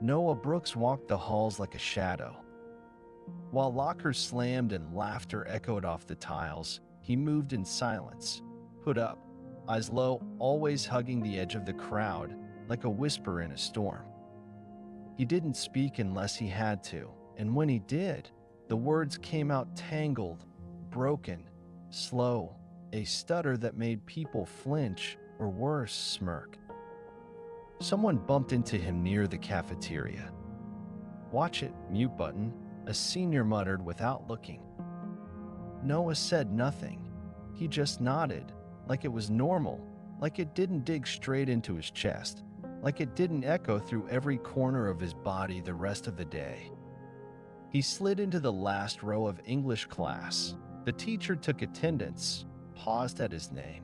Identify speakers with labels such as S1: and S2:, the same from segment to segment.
S1: Noah Brooks walked the halls like a shadow. While lockers slammed and laughter echoed off the tiles, he moved in silence, hood up, eyes low, always hugging the edge of the crowd, like a whisper in a storm. He didn't speak unless he had to, and when he did, the words came out tangled, broken, slow, a stutter that made people flinch or worse, smirk. Someone bumped into him near the cafeteria. "Watch it, mute button," a senior muttered without looking. Noah said nothing. He just nodded, like it was normal, like it didn't dig straight into his chest, like it didn't echo through every corner of his body the rest of the day. He slid into the last row of English class. The teacher took attendance, paused at his name.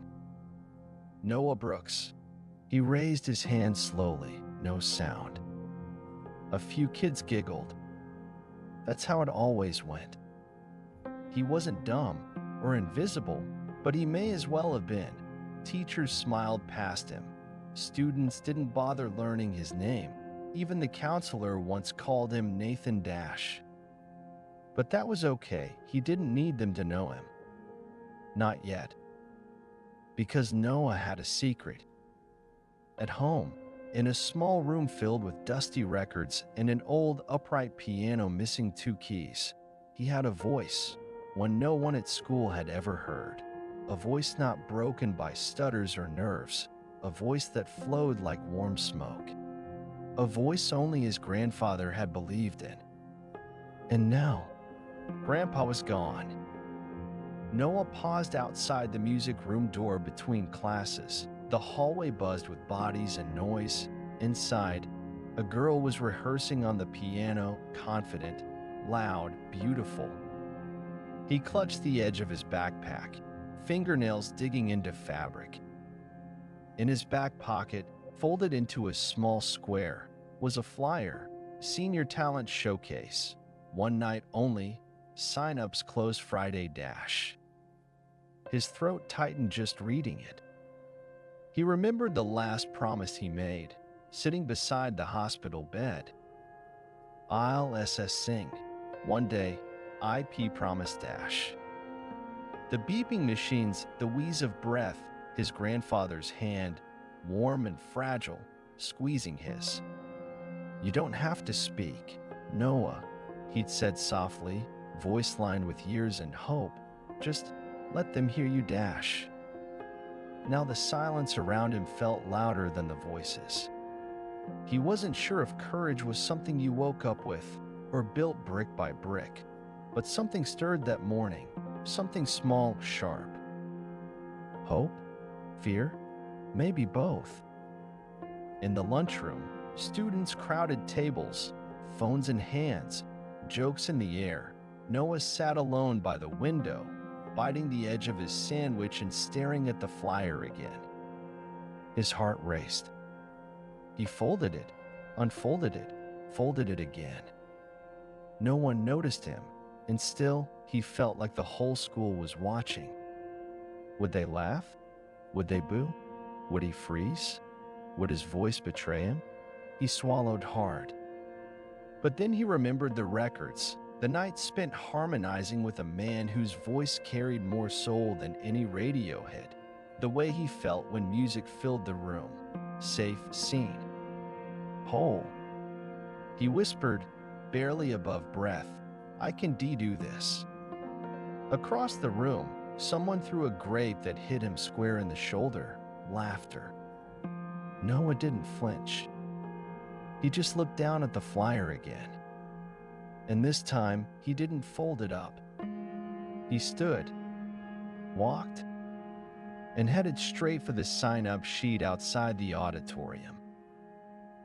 S1: Noah Brooks. He raised his hand slowly, no sound. A few kids giggled. That's how it always went. He wasn't dumb or invisible, but he may as well have been. Teachers smiled past him. Students didn't bother learning his name. Even the counselor once called him Nathan Dash. But that was okay. He didn't need them to know him. Not yet. Because Noah had a secret. At home, in a small room filled with dusty records and an old upright piano missing 2 keys, he had a voice, one no one at school had ever heard. A voice not broken by stutters or nerves, a voice that flowed like warm smoke. A voice only his grandfather had believed in. And now, Grandpa was gone. Noah paused outside the music room door between classes. The hallway buzzed with bodies and noise. Inside, a girl was rehearsing on the piano, confident, loud, beautiful. He clutched the edge of his backpack, fingernails digging into fabric. In his back pocket, folded into a small square, was a flyer, Senior Talent Showcase, one night only, sign-ups close Friday dash. His throat tightened just reading it. He remembered the last promise he made, sitting beside the hospital bed. I'll sing. One day, IP promise dash. The beeping machines, the wheeze of breath, his grandfather's hand, warm and fragile, squeezing his. You don't have to speak, Noah, he'd said softly, voice lined with years and hope. Just let them hear you dash. Now the silence around him felt louder than the voices. He wasn't sure if courage was something you woke up with or built brick by brick, but something stirred that morning, something small, sharp. Hope? Fear? Maybe both. In the lunchroom, students crowded tables, phones in hands, jokes in the air. Noah sat alone by the window, biting the edge of his sandwich and staring at the flyer again. His heart raced. He folded it, unfolded it, folded it again. No one noticed him, and still he felt like the whole school was watching. Would they laugh? Would they boo? Would he freeze? Would his voice betray him? He swallowed hard. But then he remembered the records, the night spent harmonizing with a man whose voice carried more soul than any radio hit, the way he felt when music filled the room, safe, seen, whole. He whispered, barely above breath, I can do this. Across the room, someone threw a grape that hit him square in the shoulder, laughter. Noah didn't flinch. He just looked down at the flyer again. And this time, he didn't fold it up. He stood, walked, and headed straight for the sign-up sheet outside the auditorium.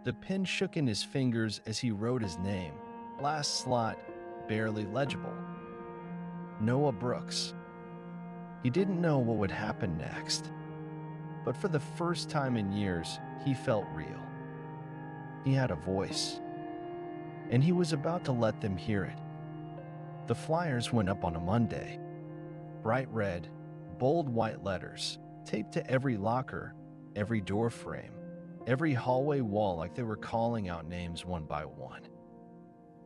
S1: The pen shook in his fingers as he wrote his name, last slot, barely legible. Noah Brooks. He didn't know what would happen next, but for the first time in years, he felt real. He had a voice, and he was about to let them hear it. The flyers went up on a Monday. Bright red, bold white letters, taped to every locker, every door frame. every hallway wall like they were calling out names one by one.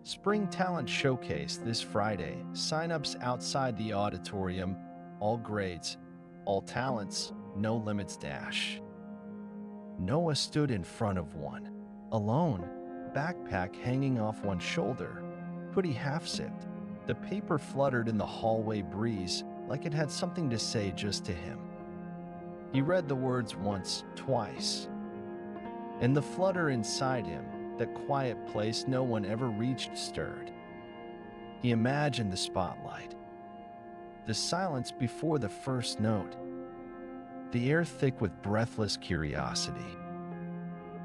S1: Spring Talent Showcase this Friday. Sign-ups outside the auditorium. All grades, all talents, no limits dash. Noah stood in front of one, alone, backpack hanging off one shoulder, hoodie half-zipped. The paper fluttered in the hallway breeze like it had something to say just to him. He read the words once, twice. And the flutter inside him, that quiet place no one ever reached, stirred. He imagined the spotlight, the silence before the first note, the air thick with breathless curiosity.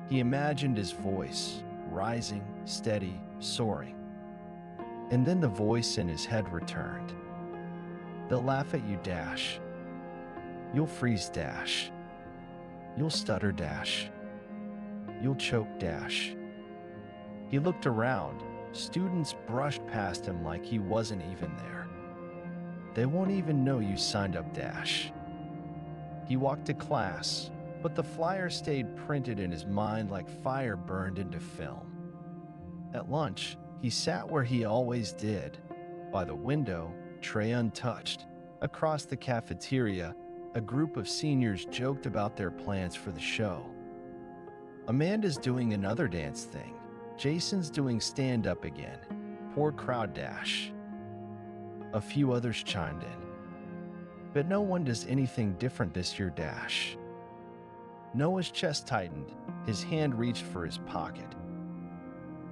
S1: He imagined his voice, rising, steady, soaring. And then the voice in his head returned. They'll laugh at you, dash. You'll freeze, dash. You'll stutter, dash. You'll choke, dash. He looked around. Students brushed past him like he wasn't even there. They won't even know you signed up, dash. He walked to class, but the flyer stayed printed in his mind like fire burned into film. At lunch, he sat where he always did, by the window, tray untouched. Across the cafeteria, a group of seniors joked about their plans for the show. Amanda's doing another dance thing. Jason's doing stand-up again. Poor crowd, dash. A few others chimed in. But no one does anything different this year, dash. Noah's chest tightened. His hand reached for his pocket.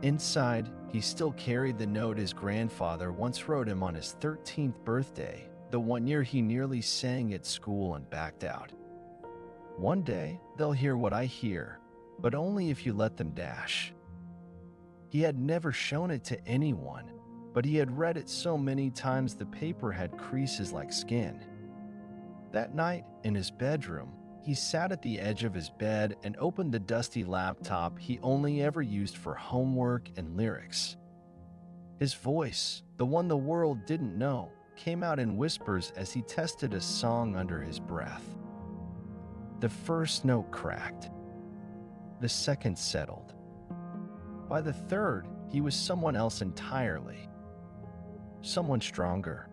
S1: Inside, he still carried the note his grandfather once wrote him on his 13th birthday, the one year he nearly sang at school and backed out. One day, they'll hear what I hear, but only if you let them, dash. He had never shown it to anyone, but he had read it so many times the paper had creases like skin. That night, in his bedroom, he sat at the edge of his bed and opened the dusty laptop he only ever used for homework and lyrics. His voice, the one the world didn't know, came out in whispers as he tested a song under his breath. The first note cracked. The second settled. By the third, he was someone else entirely. Someone stronger.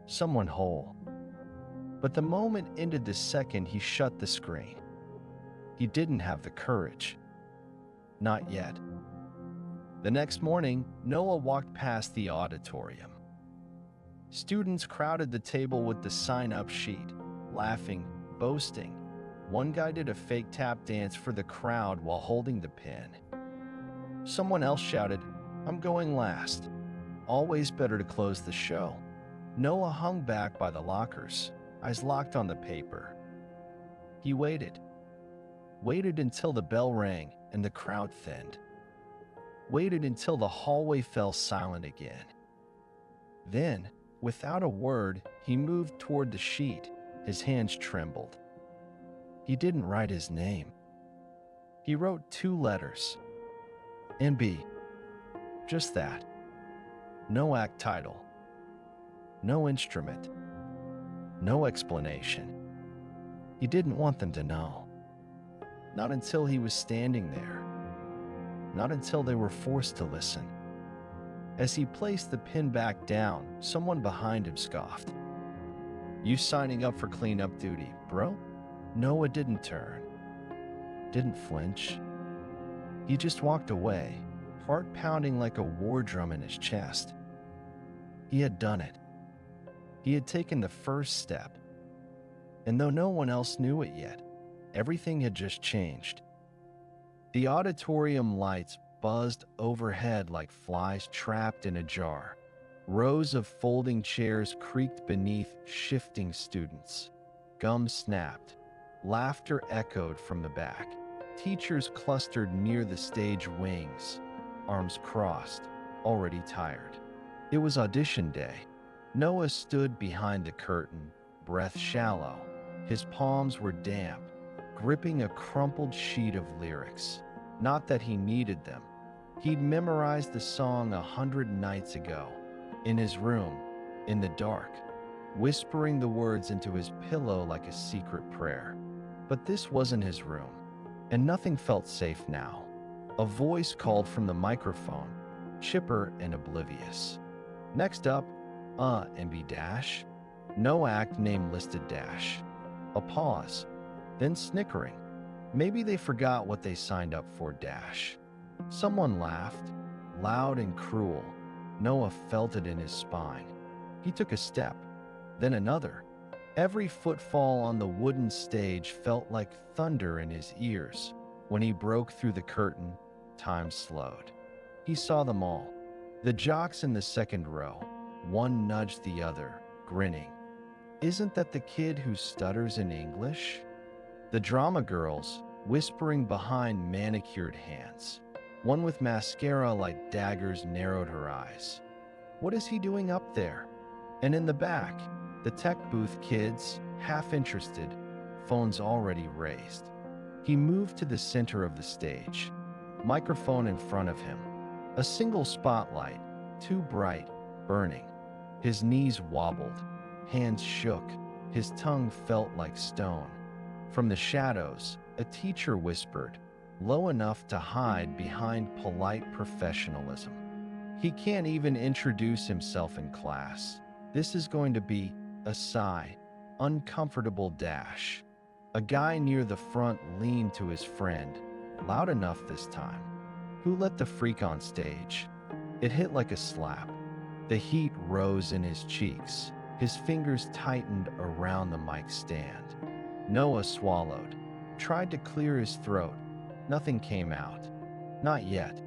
S1: Someone whole. But the moment ended the second he shut the screen. He didn't have the courage. Not yet. The next morning, Noah walked past the auditorium. Students crowded the table with the sign-up sheet, laughing, boasting. One guy did a fake tap dance for the crowd while holding the pen. Someone else shouted, "I'm going last." Always better to close the show. Noah hung back by the lockers, eyes locked on the paper. He waited. Waited until the bell rang and the crowd thinned. Waited until the hallway fell silent again. Then, without a word, he moved toward the sheet. His hands trembled. He didn't write his name. He wrote 2 letters. NB. Just that. No act title. No instrument. No explanation. He didn't want them to know. Not until he was standing there. Not until they were forced to listen. As he placed the pen back down, someone behind him scoffed. "You signing up for cleanup duty, bro?" Noah didn't turn. Didn't flinch. He just walked away, heart pounding like a war drum in his chest. He had done it. He had taken the first step. And though no one else knew it yet, everything had just changed. The auditorium lights buzzed overhead like flies trapped in a jar. Rows of folding chairs creaked beneath shifting students. Gums snapped. Laughter echoed from the back. Teachers clustered near the stage wings, arms crossed, already tired. It was audition day. Noah stood behind the curtain, breath shallow. His palms were damp, gripping a crumpled sheet of lyrics. Not that he needed them. He'd memorized the song 100 nights ago, in his room, in the dark, whispering the words into his pillow like a secret prayer. But this wasn't his room. and nothing felt safe now. A voice called from the microphone, chipper and oblivious. Next up, and be dash. No act name listed dash. A pause, then snickering. Maybe they forgot what they signed up for dash. Someone laughed, loud and cruel. Noah felt it in his spine. He took a step, then another. Every footfall on the wooden stage felt like thunder in his ears. When he broke through the curtain, time slowed. He saw them all. The jocks in the second row. One nudged the other, grinning. Isn't that the kid who stutters in English? The drama girls, whispering behind manicured hands. One with mascara like daggers narrowed her eyes. What is he doing up there? And in the back, the tech booth kids, half interested, phones already raised. He moved to the center of the stage, microphone in front of him. A single spotlight, too bright, burning. His knees wobbled, hands shook, his tongue felt like stone. From the shadows, a teacher whispered, low enough to hide behind polite professionalism. He can't even introduce himself in class. This is going to be a sigh, uncomfortable dash. A guy near the front leaned to his friend, loud enough this time. Who let the freak on stage? It hit like a slap. The heat rose in his cheeks. His fingers tightened around the mic stand. Noah swallowed, tried to clear his throat. Nothing came out. Not yet.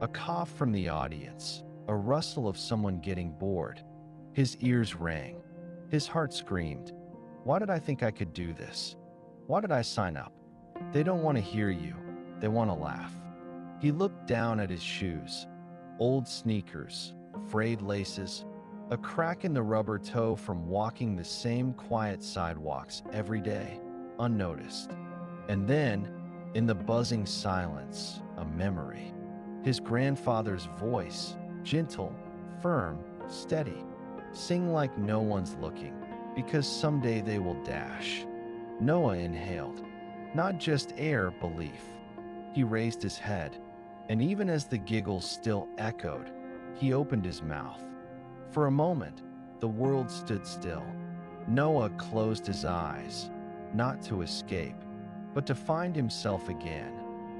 S1: A cough from the audience, a rustle of someone getting bored. His ears rang. His heart screamed, why did I think I could do this? Why did I sign up? They don't want to hear you. They want to laugh. He looked down at his shoes. Old sneakers, frayed laces, a crack in the rubber toe from walking the same quiet sidewalks every day, unnoticed. And then, in the buzzing silence, a memory. His grandfather's voice, gentle, firm, steady. Sing like no one's looking, because someday they will dash. Noah inhaled, not just air, belief. He raised his head, and even as the giggles still echoed, he opened his mouth. For a moment, the world stood still. Noah closed his eyes, not to escape, but to find himself again.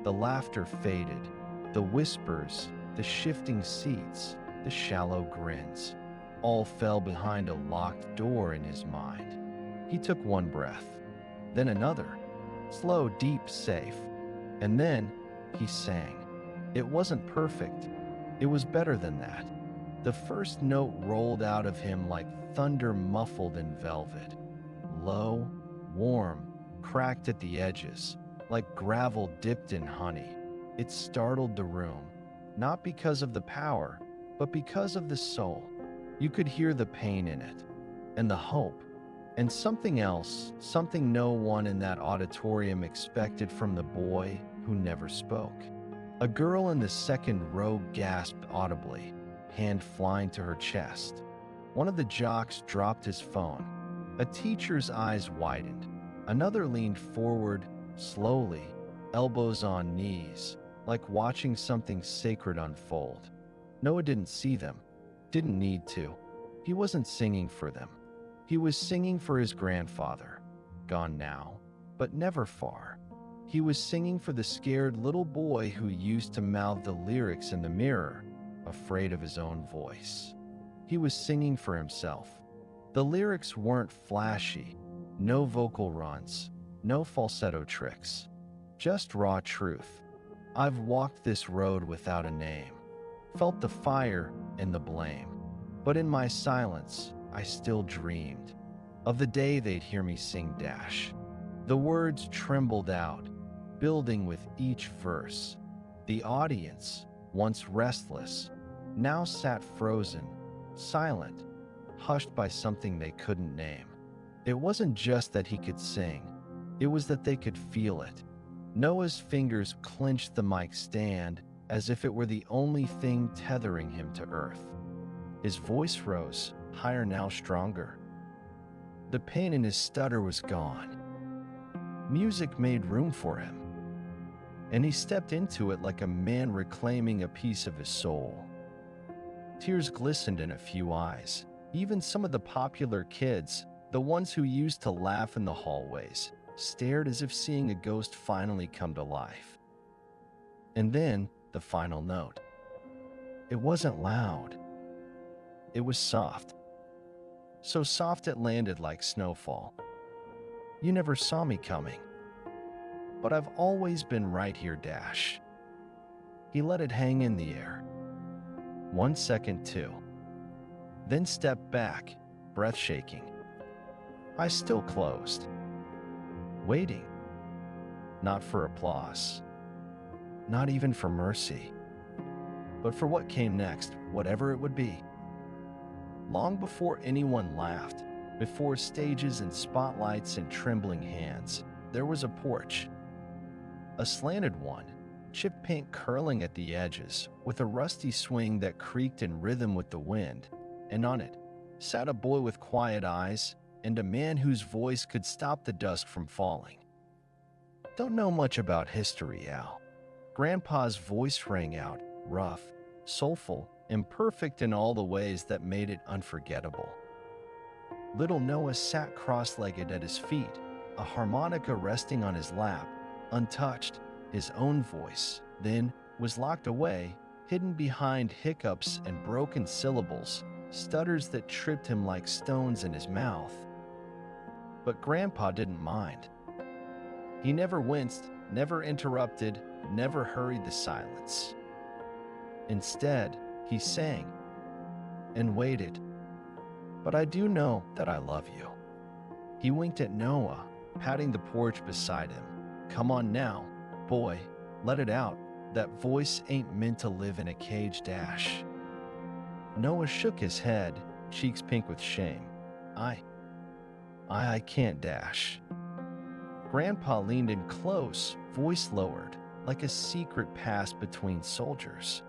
S1: The laughter faded, the whispers, the shifting seats, the shallow grins, all fell behind a locked door in his mind. He took one breath, then another, slow, deep, safe, and then he sang. It wasn't perfect. It was better than that. The first note rolled out of him like thunder muffled in velvet. Low, warm, cracked at the edges, like gravel dipped in honey. It startled the room, not because of the power, but because of the soul. You could hear the pain in it, and the hope, and something else, something no one in that auditorium expected from the boy who never spoke. A girl in the second row gasped audibly, hand flying to her chest. One of the jocks dropped his phone. A teacher's eyes widened. Another leaned forward, slowly, elbows on knees, like watching something sacred unfold. Noah didn't see them, didn't need to. He wasn't singing for them. He was singing for his grandfather, gone now, but never far. He was singing for the scared little boy who used to mouth the lyrics in the mirror, afraid of his own voice. He was singing for himself. The lyrics weren't flashy, no vocal runs, no falsetto tricks, just raw truth. I've walked this road without a name, felt the fire and the blame, but in my silence, I still dreamed of the day they'd hear me sing dash. The words trembled out, building with each verse. The audience, once restless, now sat frozen, silent, hushed by something they couldn't name. It wasn't just that he could sing, it was that they could feel it. Noah's fingers clenched the mic stand as if it were the only thing tethering him to earth. His voice rose, higher now, stronger. The pain in his stutter was gone. Music made room for him. and he stepped into it like a man reclaiming a piece of his soul. Tears glistened in a few eyes. Even some of the popular kids, the ones who used to laugh in the hallways, stared as if seeing a ghost finally come to life. And then, the final note. It wasn't loud. It was soft. So soft it landed like snowfall. You never saw me coming. But I've always been right here, Dash. He let it hang in the air. 1 second, 2. Then stepped back, breath shaking. Eyes still closed. Waiting. Not for applause. Not even for mercy. But for what came next, whatever it would be. Long before anyone laughed, before stages and spotlights and trembling hands, there was a porch. A slanted one, chip paint curling at the edges, with a rusty swing that creaked in rhythm with the wind, and on it sat a boy with quiet eyes and a man whose voice could stop the dust from falling. Don't know much about history, Al. Grandpa's voice rang out, rough, soulful, imperfect in all the ways that made it unforgettable. Little Noah sat cross-legged at his feet, a harmonica resting on his lap, untouched, his own voice, then was locked away, hidden behind hiccups and broken syllables, stutters that tripped him like stones in his mouth. But Grandpa didn't mind. He never winced, never interrupted, never hurried the silence. Instead, he sang and waited. But I do know that I love you. He winked at Noah, patting the porch beside him. Come on now, boy, let it out. That voice ain't meant to live in a cage, Dash. Noah shook his head, cheeks pink with shame. I can't, Dash. Grandpa leaned in close, voice lowered, like a secret passed between soldiers.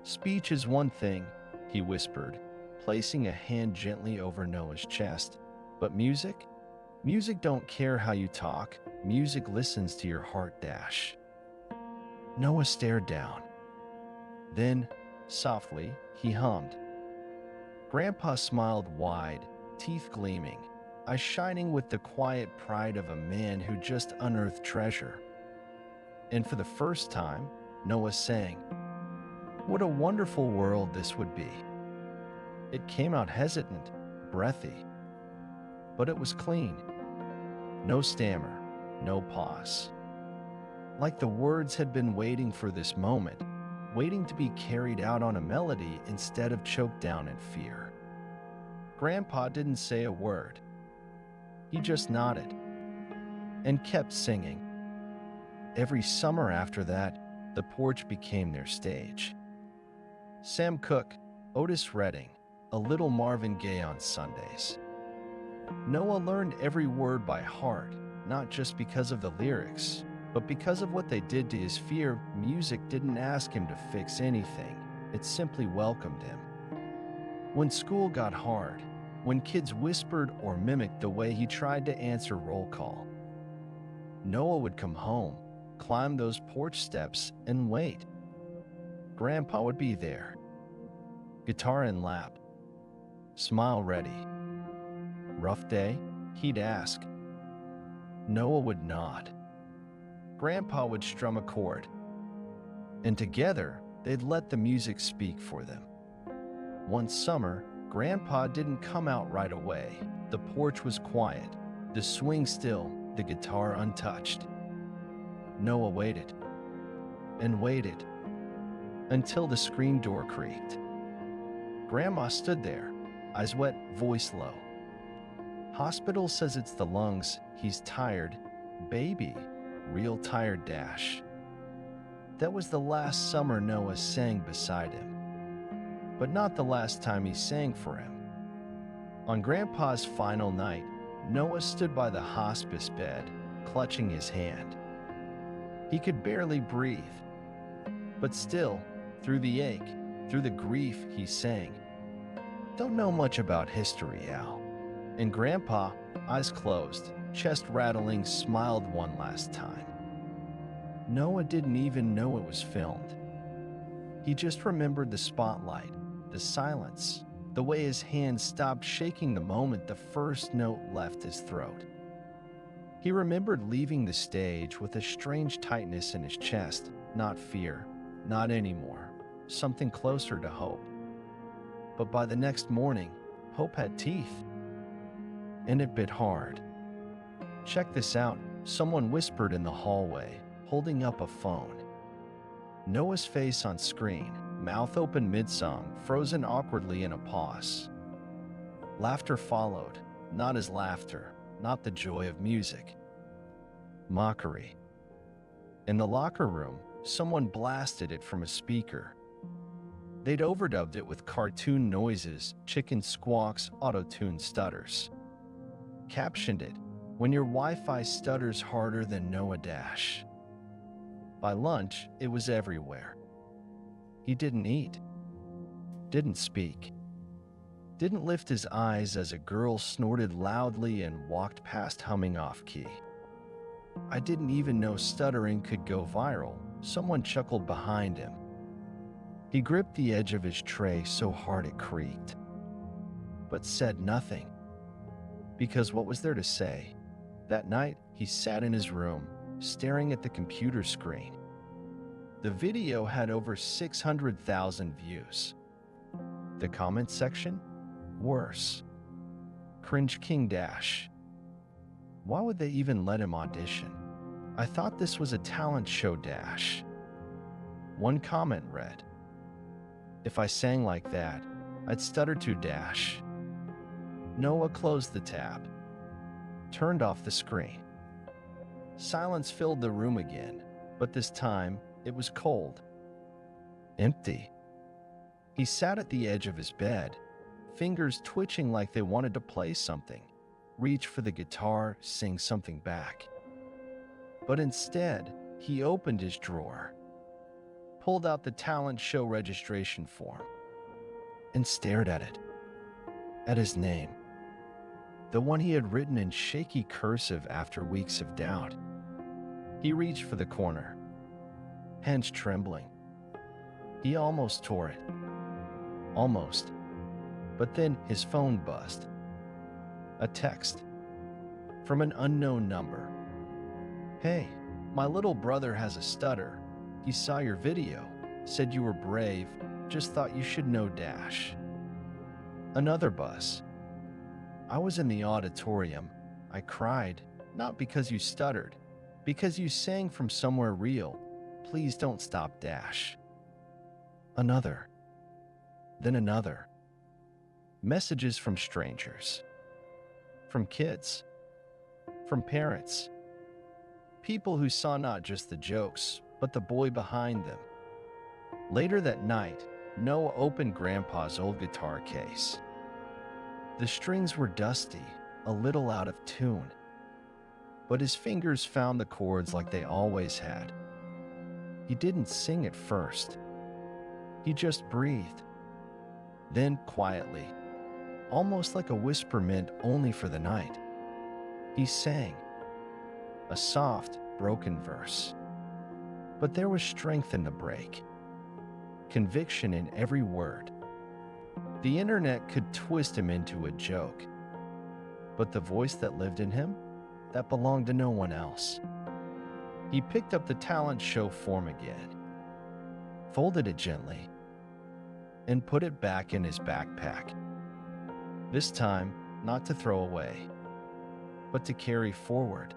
S1: Speech is one thing, he whispered, placing a hand gently over Noah's chest. But music? Music don't care how you talk. Music listens to your heart, Dash. Noah stared down. Then, softly, he hummed. Grandpa smiled wide, teeth gleaming, eyes shining with the quiet pride of a man who just unearthed treasure. And for the first time, Noah sang, "What a wonderful world this would be." It came out hesitant, breathy, but it was clean. No stammer, no pause. Like the words had been waiting for this moment, waiting to be carried out on a melody instead of choked down in fear. Grandpa didn't say a word. He just nodded and kept singing. Every summer after that, the porch became their stage. Sam Cooke, Otis Redding, a little Marvin Gaye on Sundays. Noah learned every word by heart, not just because of the lyrics, but because of what they did to his fear. Music didn't ask him to fix anything, it simply welcomed him. When school got hard, when kids whispered or mimicked the way he tried to answer roll call, Noah would come home, climb those porch steps, and wait. Grandpa would be there, guitar in lap, smile ready. Rough day? He'd ask. Noah would nod. Grandpa would strum a chord, and together they'd let the music speak for them. One summer, Grandpa didn't come out right away. The porch was quiet, the swing still, the guitar untouched. Noah waited and waited until the screen door creaked. Grandma stood there, eyes wet, voice low. Hospital says it's the lungs. He's tired. Baby, real tired, Dash. That was the last summer Noah sang beside him. But not the last time he sang for him. On Grandpa's final night, Noah stood by the hospice bed, clutching his hand. He could barely breathe. But still, through the ache, through the grief, he sang. Don't know much about history, Al. And Grandpa, eyes closed, chest rattling, smiled one last time. Noah didn't even know it was filmed. He just remembered the spotlight, the silence, the way his hands stopped shaking the moment the first note left his throat. He remembered leaving the stage with a strange tightness in his chest, not fear, not anymore, something closer to hope. But by the next morning, hope had teeth, and it bit hard. "Check this out," someone whispered in the hallway, holding up a phone. Noah's face on screen, mouth open mid-song, frozen awkwardly in a pause. Laughter followed, not his laughter, not the joy of music. Mockery. In the locker room, someone blasted it from a speaker. They'd overdubbed it with cartoon noises, chicken squawks, auto-tuned stutters. Captioned it, "When your Wi-Fi stutters harder than Noah Dash." By lunch, it was everywhere. He didn't eat, didn't speak, didn't lift his eyes as a girl snorted loudly and walked past humming off-key. "I didn't even know stuttering could go viral," someone chuckled behind him. He gripped the edge of his tray so hard it creaked, but said nothing. Because what was there to say? That night, he sat in his room, staring at the computer screen. The video had over 600,000 views. The comment section? Worse. Cringe King Dash. Why would they even let him audition? "I thought this was a talent show, Dash." One comment read, "If I sang like that, I'd stutter too, Dash." Noah closed the tab, turned off the screen. Silence filled the room again, but this time it was cold. Empty. He sat at the edge of his bed, fingers twitching like they wanted to play something, reach for the guitar, sing something back. But instead, he opened his drawer, pulled out the talent show registration form, and stared at it. At his name. The one he had written in shaky cursive after weeks of doubt. He reached for the corner, hands trembling. He almost tore it. Almost. But then his phone buzzed. A text. From an unknown number. "Hey, my little brother has a stutter. He saw your video, said you were brave, just thought you should know Dash." Another buzz. "I was in the auditorium. I cried, not because you stuttered, because you sang from somewhere real. Please don't stop, Dash." Another. Then another. Messages from strangers. From kids. From parents. People who saw not just the jokes, but the boy behind them. Later that night, Noah opened Grandpa's old guitar case. The strings were dusty, a little out of tune. But his fingers found the chords like they always had. He didn't sing at first. He just breathed. Then, quietly, almost like a whisper meant only for the night, he sang. A soft, broken verse. But there was strength in the break. Conviction in every word. The internet could twist him into a joke. But the voice that lived in him, that belonged to no one else. He picked up the talent show form again, folded it gently, and put it back in his backpack. This time, not to throw away, but to carry forward.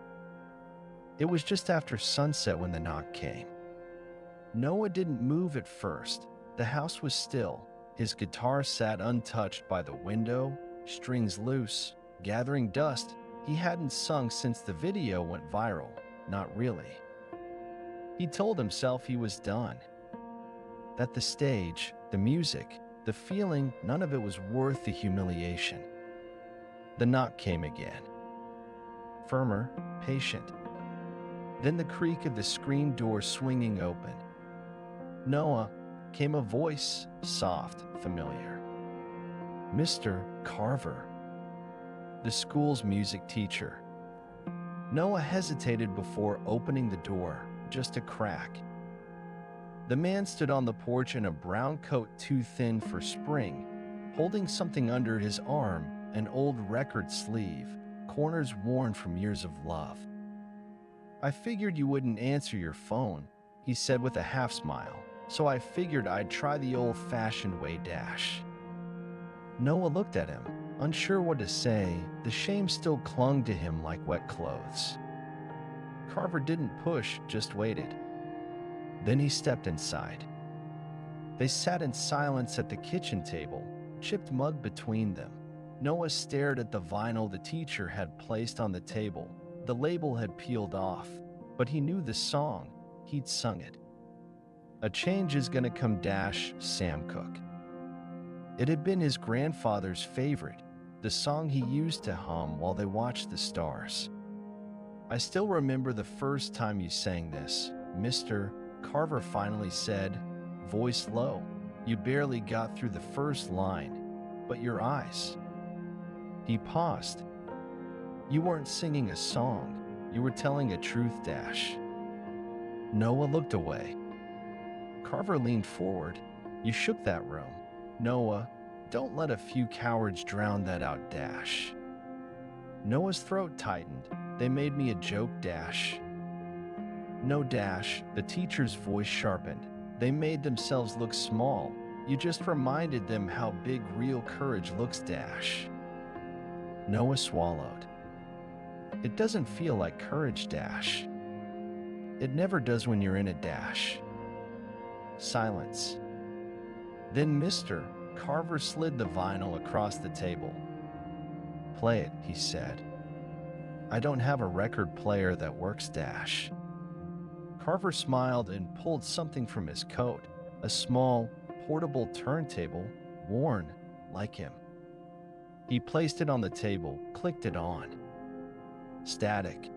S1: It was just after sunset when the knock came. Noah didn't move at first. The house was still. His guitar sat untouched by the window, strings loose, gathering dust. He hadn't sung since the video went viral. Not really. He told himself he was done. That the stage, the music, the feeling, none of it was worth the humiliation. The knock came again. Firmer, patient. Then the creak of the screen door swinging open. Noah, came a voice, soft, familiar. Mr. Carver, the school's music teacher. Noah hesitated before opening the door, just a crack. The man stood on the porch in a brown coat too thin for spring, holding something under his arm, an old record sleeve, corners worn from years of love. "I figured you wouldn't answer your phone," he said with a half smile, "so I figured I'd try the old-fashioned way dash." Noah looked at him, unsure what to say. The shame still clung to him like wet clothes. Carver didn't push, just waited. Then he stepped inside. They sat in silence at the kitchen table, chipped mug between them. Noah stared at the vinyl the teacher had placed on the table. The label had peeled off, but he knew the song. He'd sung it. "A Change Is Gonna Come Dash, Sam Cooke." It had been his grandfather's favorite, the song he used to hum while they watched the stars. "I still remember the first time you sang this, Mr. Carver finally said, voice low. You barely got through the first line, but your eyes." He paused. "You weren't singing a song, you were telling a truth dash." Noah looked away. Carver leaned forward. "You shook that room. Noah, don't let a few cowards drown that out dash." Noah's throat tightened. "They made me a joke dash." "No dash," the teacher's voice sharpened. "They made themselves look small. You just reminded them how big real courage looks dash." Noah swallowed. "It doesn't feel like courage dash." "It never does when you're in a dash." Silence. Then Mr. Carver slid the vinyl across the table. "Play it," he said. "I don't have a record player that works dash." Carver smiled and pulled something from his coat, a small, portable turntable, worn like him. He placed it on the table, clicked it on. Static.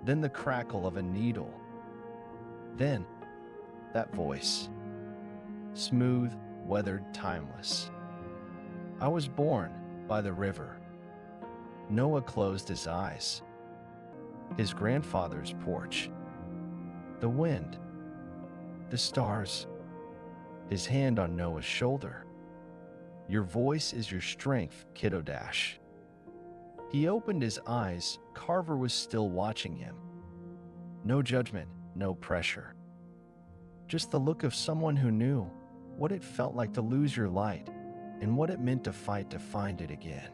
S1: Then the crackle of a needle. Then, that voice. Smooth, weathered, timeless. "I was born by the river." Noah closed his eyes. His grandfather's porch. The wind. The stars. His hand on Noah's shoulder. "Your voice is your strength, kiddo dash." He opened his eyes. Carver was still watching him. No judgment, no pressure. Just the look of someone who knew what it felt like to lose your light and what it meant to fight to find it again.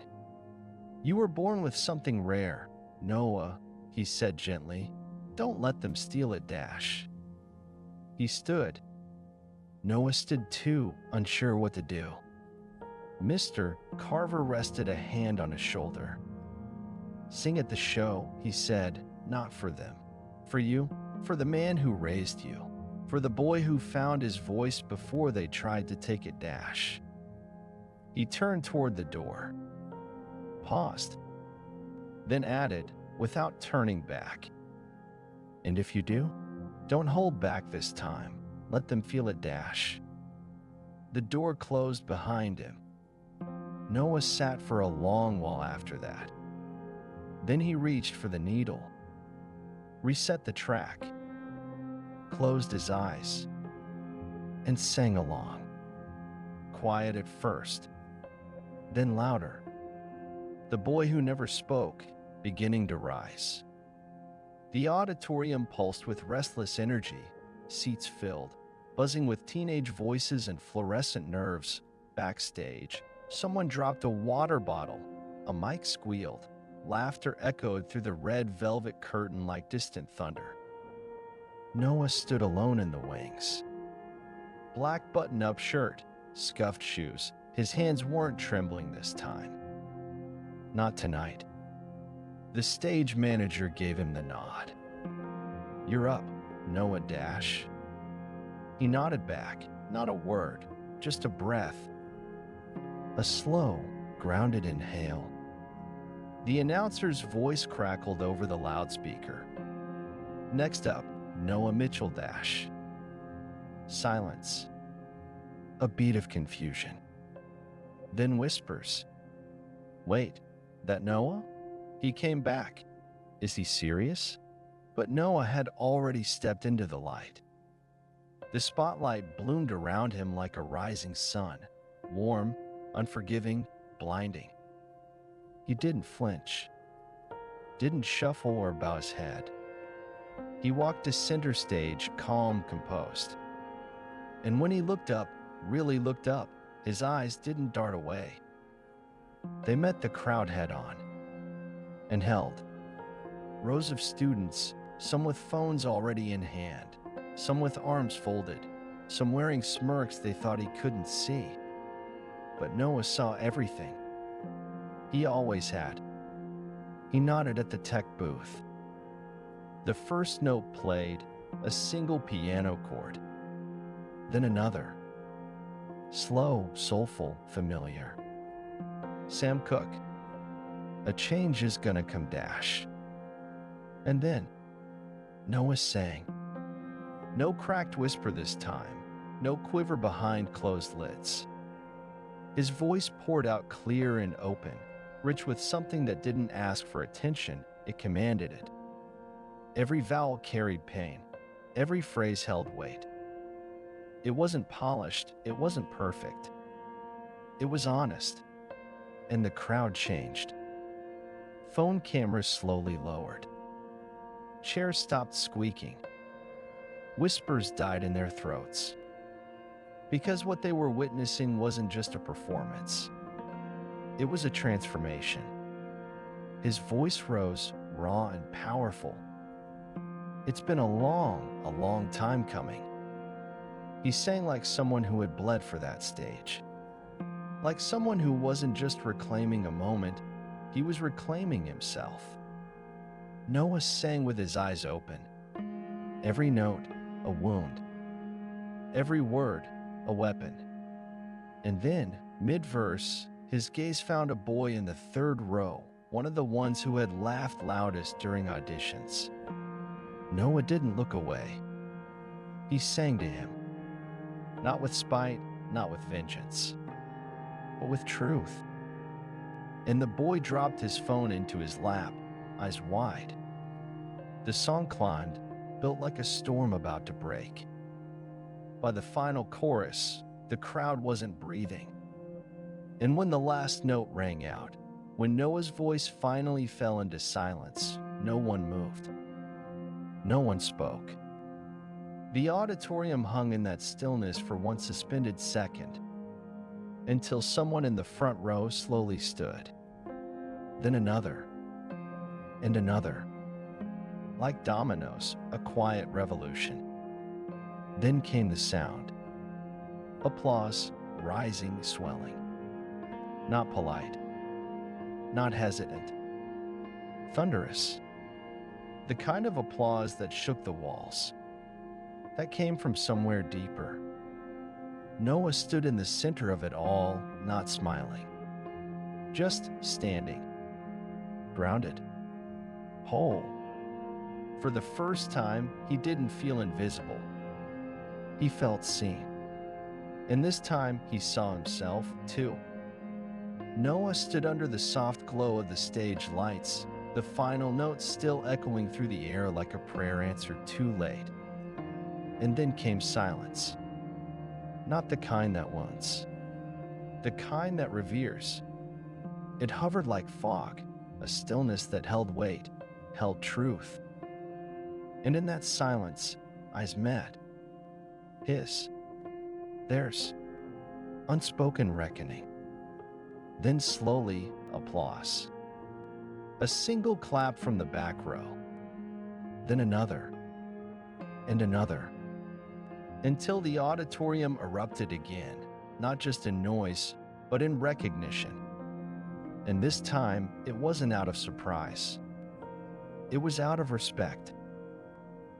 S1: "You were born with something rare, Noah," he said gently. "Don't let them steal it dash." He stood. Noah stood too, unsure what to do. Mr. Carver rested a hand on his shoulder. "Sing at the show," he said, "not for them. For you, for the man who raised you, for the boy who found his voice before they tried to take it dash." He turned toward the door, paused, then added, without turning back, "And if you do, don't hold back this time. Let them feel it dash." The door closed behind him. Noah sat for a long while after that. Then he reached for the needle, reset the track, closed his eyes, and sang along. Quiet at first, then louder. The boy who never spoke, beginning to rise. The auditorium pulsed with restless energy, seats filled, buzzing with teenage voices and fluorescent nerves. Backstage, someone dropped a water bottle. A mic squealed. Laughter echoed through the red velvet curtain like distant thunder. Noah stood alone in the wings. Black button-up shirt, scuffed shoes. His hands weren't trembling this time. Not tonight. The stage manager gave him the nod. "You're up, Noah dash." He nodded back, not a word, just a breath. A slow, grounded inhale. The announcer's voice crackled over the loudspeaker. "Next up, Noah Mitchell dash." Silence. A beat of confusion. Then whispers. "Wait, that Noah? He came back. Is he serious?" But Noah had already stepped into the light. The spotlight bloomed around him like a rising sun, warm, unforgiving, blinding. He didn't flinch, didn't shuffle or bow his head. He walked to center stage, calm, composed. And when he looked up, really looked up, his eyes didn't dart away. They met the crowd head on and held. Rows of students, some with phones already in hand, some with arms folded, some wearing smirks they thought he couldn't see. But Noah saw everything. He always had. He nodded at the tech booth. The first note played, a single piano chord. Then another. Slow, soulful, familiar. Sam Cooke. A change is gonna come dash. And then, Noah sang. No cracked whisper this time, no quiver behind closed lids. His voice poured out clear and open, rich with something that didn't ask for attention, it commanded it. Every vowel carried pain, every phrase held weight. It wasn't polished, it wasn't perfect. It was honest, and the crowd changed. Phone cameras slowly lowered. Chairs stopped squeaking. Whispers died in their throats. Because what they were witnessing wasn't just a performance. It was a transformation. His voice rose, raw and powerful. It's been a long time coming. He sang like someone who had bled for that stage. Like someone who wasn't just reclaiming a moment, he was reclaiming himself. Noah sang with his eyes open. Every note, a wound. Every word, a weapon. And then, mid-verse, his gaze found a boy in the third row, one of the ones who had laughed loudest during auditions. Noah didn't look away. He sang to him. Not with spite, not with vengeance, but with truth. And the boy dropped his phone into his lap, eyes wide. The song climbed, built like a storm about to break. By the final chorus, the crowd wasn't breathing. And when the last note rang out, when Noah's voice finally fell into silence, no one moved. No one spoke. The auditorium hung in that stillness for one suspended second, until someone in the front row slowly stood. Then another, and another. Like dominoes, a quiet revolution. Then came the sound. Applause, rising, swelling. Not polite, not hesitant. Thunderous. The kind of applause that shook the walls. That came from somewhere deeper. Noah stood in the center of it all, not smiling. Just standing. Grounded. Whole. For the first time, he didn't feel invisible. He felt seen. And this time, he saw himself, too. Noah stood under the soft glow of the stage lights, the final notes still echoing through the air like a prayer answered too late. And then came silence. Not the kind that wounds. The kind that reveres. It hovered like fog, a stillness that held weight, held truth. And in that silence, eyes met. His. Theirs. Unspoken reckoning. Then slowly, applause. A single clap from the back row. Then another. And another. Until the auditorium erupted again, not just in noise, but in recognition. And this time, it wasn't out of surprise. It was out of respect.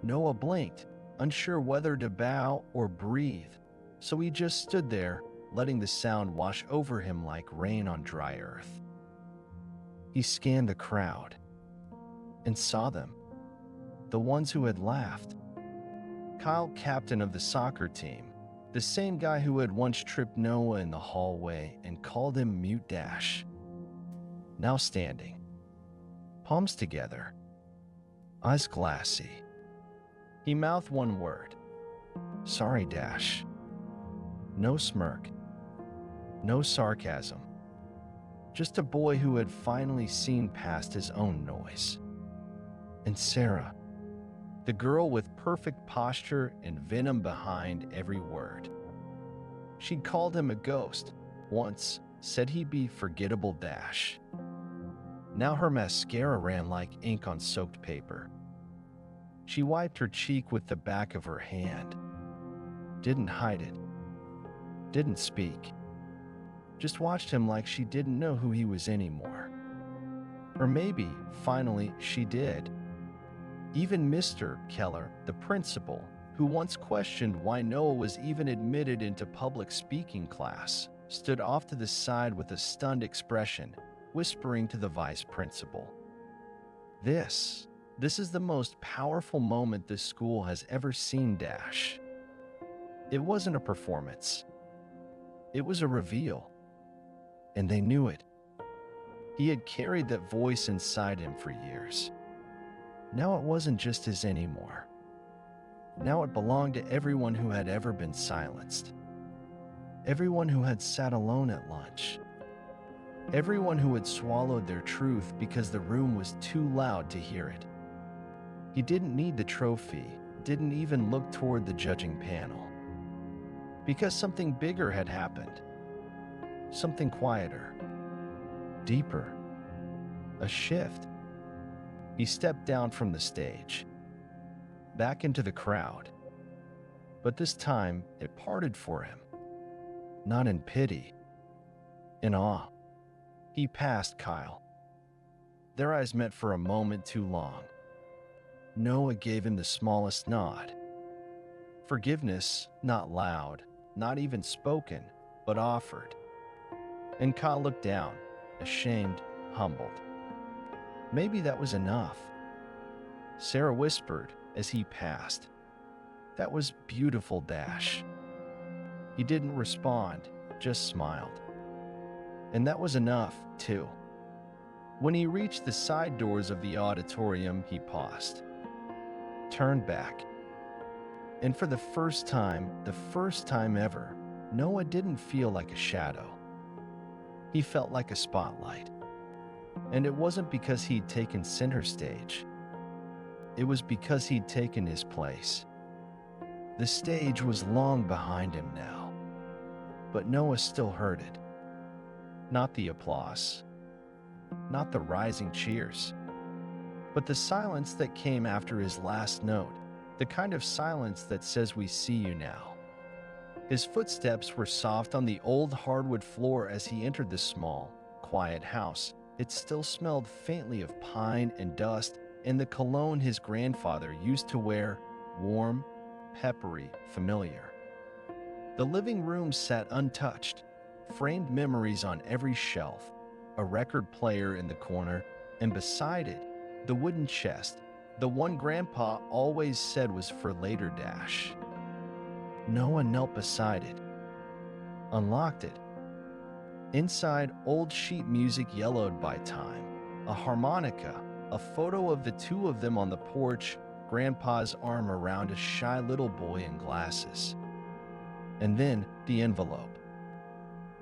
S1: Noah blinked, unsure whether to bow or breathe, so he just stood there, letting the sound wash over him like rain on dry earth. He scanned the crowd and saw them, the ones who had laughed. Kyle, captain of the soccer team, the same guy who had once tripped Noah in the hallway and called him Mute Dash. Now standing, palms together, eyes glassy. He mouthed one word. Sorry, Dash. No smirk. No sarcasm. Just a boy who had finally seen past his own noise. And Sarah, the girl with perfect posture and venom behind every word. She'd called him a ghost once, said he'd be forgettable Dash. Now her mascara ran like ink on soaked paper. She wiped her cheek with the back of her hand. Didn't hide it. Didn't speak. Just watched him like she didn't know who he was anymore. Or maybe, finally, she did. Even Mr. Keller, the principal, who once questioned why Noah was even admitted into public speaking class, stood off to the side with a stunned expression, whispering to the vice principal. This is the most powerful moment this school has ever seen, Dash. It wasn't a performance. It was a reveal. And they knew it. He had carried that voice inside him for years. Now it wasn't just his anymore. Now it belonged to everyone who had ever been silenced. Everyone who had sat alone at lunch. Everyone who had swallowed their truth because the room was too loud to hear it. He didn't need the trophy, didn't even look toward the judging panel. Because something bigger had happened. Something quieter. Deeper. A shift. He stepped down from the stage. Back into the crowd. But this time, it parted for him. Not in pity. In awe. He passed Kyle. Their eyes met for a moment too long. Noah gave him the smallest nod. Forgiveness, not loud, not even spoken, but offered. And Kyle looked down, ashamed, humbled. Maybe that was enough. Sarah whispered as he passed. That was beautiful, Dash. He didn't respond, just smiled. And that was enough, too. When he reached the side doors of the auditorium, he paused. Turned back. And for the first time ever, Noah didn't feel like a shadow. He felt like a spotlight. And it wasn't because he'd taken center stage. It was because he'd taken his place. The stage was long behind him now. But Noah still heard it. Not the applause. Not the rising cheers. But the silence that came after his last note. The kind of silence that says we see you now. His footsteps were soft on the old hardwood floor as he entered the small, quiet house. It still smelled faintly of pine and dust and the cologne his grandfather used to wear, warm, peppery, familiar. The living room sat untouched, framed memories on every shelf, a record player in the corner, and beside it, the wooden chest, the one Grandpa always said was for later, Dash. Noah knelt beside it, unlocked it. Inside, old sheet music yellowed by time, a harmonica, a photo of the two of them on the porch, Grandpa's arm around a shy little boy in glasses. And then the envelope.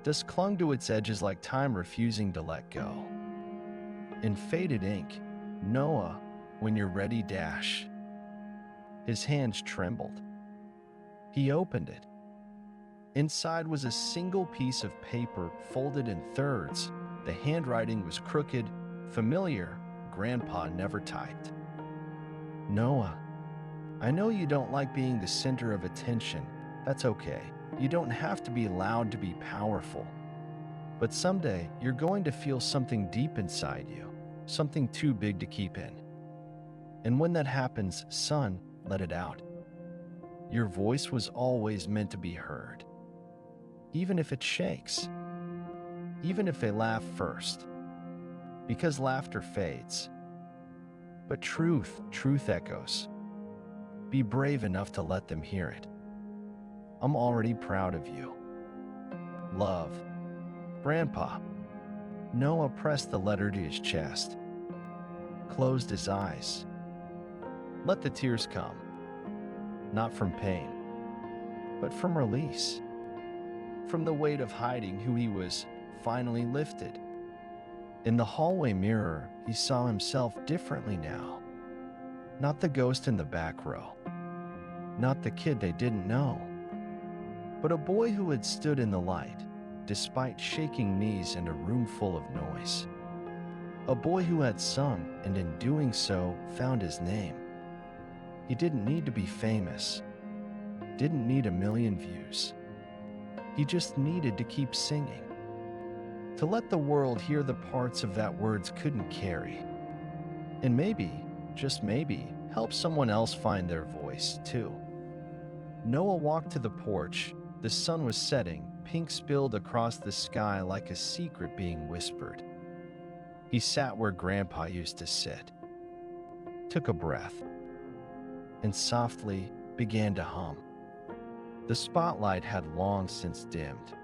S1: Dust clung to its edges like time refusing to let go. In faded ink, Noah, when you're ready, Dash. His hands trembled. He opened it. Inside was a single piece of paper folded in thirds. The handwriting was crooked, familiar, Grandpa never typed. Noah, I know you don't like being the center of attention. That's okay. You don't have to be loud to be powerful. But someday, you're going to feel something deep inside you, something too big to keep in. And when that happens, son, let it out. Your voice was always meant to be heard. Even if it shakes. Even if they laugh first. Because laughter fades. But truth echoes. Be brave enough to let them hear it. I'm already proud of you. Love. Grandpa. Noah pressed the letter to his chest. Closed his eyes. Let the tears come, not from pain, but from release, from the weight of hiding who he was finally lifted. In the hallway mirror, he saw himself differently now. Not the ghost in the back row, not the kid they didn't know, but a boy who had stood in the light, despite shaking knees and a room full of noise. A boy who had sung, and in doing so, found his name. He didn't need to be famous, didn't need a million views. He just needed to keep singing, to let the world hear the parts of that words couldn't carry. And maybe, just maybe, help someone else find their voice, too. Noah walked to the porch. The sun was setting, pink spilled across the sky like a secret being whispered. He sat where Grandpa used to sit, took a breath, and softly began to hum. The spotlight had long since dimmed,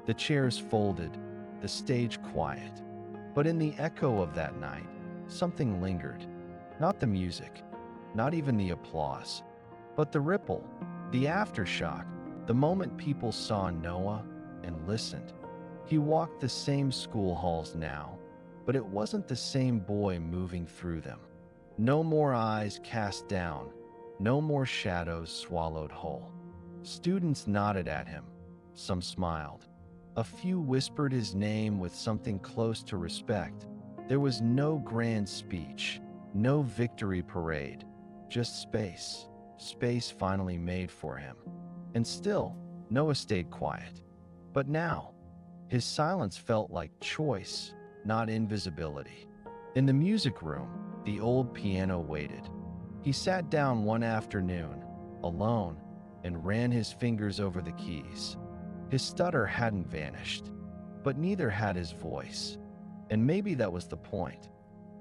S1: the chairs folded, the stage quiet. But in the echo of that night, something lingered. Not the music, not even the applause, but the ripple, the aftershock, the moment people saw Noah and listened. He walked the same school halls now, but it wasn't the same boy moving through them. No more eyes cast down, no more shadows swallowed whole. Students nodded at him, some smiled. A few whispered his name with something close to respect. There was no grand speech, no victory parade, just space. Space finally made for him. And still, Noah stayed quiet. But now, his silence felt like choice, not invisibility. In the music room, the old piano waited. He sat down one afternoon, alone, and ran his fingers over the keys. His stutter hadn't vanished, but neither had his voice. And maybe that was the point.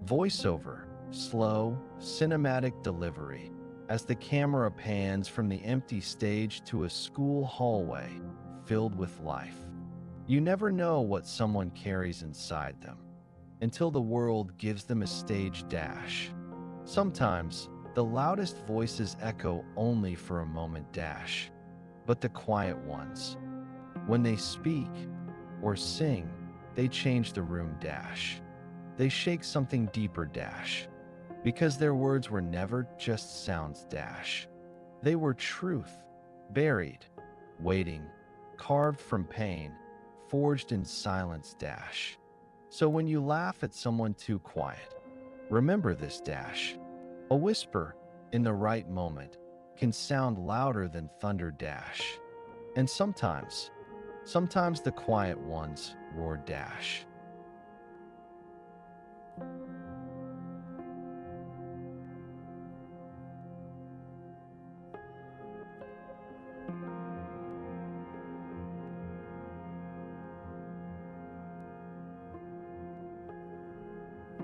S1: Voiceover, slow, cinematic delivery, as the camera pans from the empty stage to a school hallway filled with life. You never know what someone carries inside them until the world gives them a stage dash. Sometimes, the loudest voices echo only for a moment dash, but the quiet ones, when they speak or sing, they change the room dash. They shake something deeper dash, because their words were never just sounds dash. They were truth, buried, waiting, carved from pain, forged in silence dash. So when you laugh at someone too quiet, remember this dash. A whisper in the right moment can sound louder than thunder dash. And sometimes the quiet ones roar dash.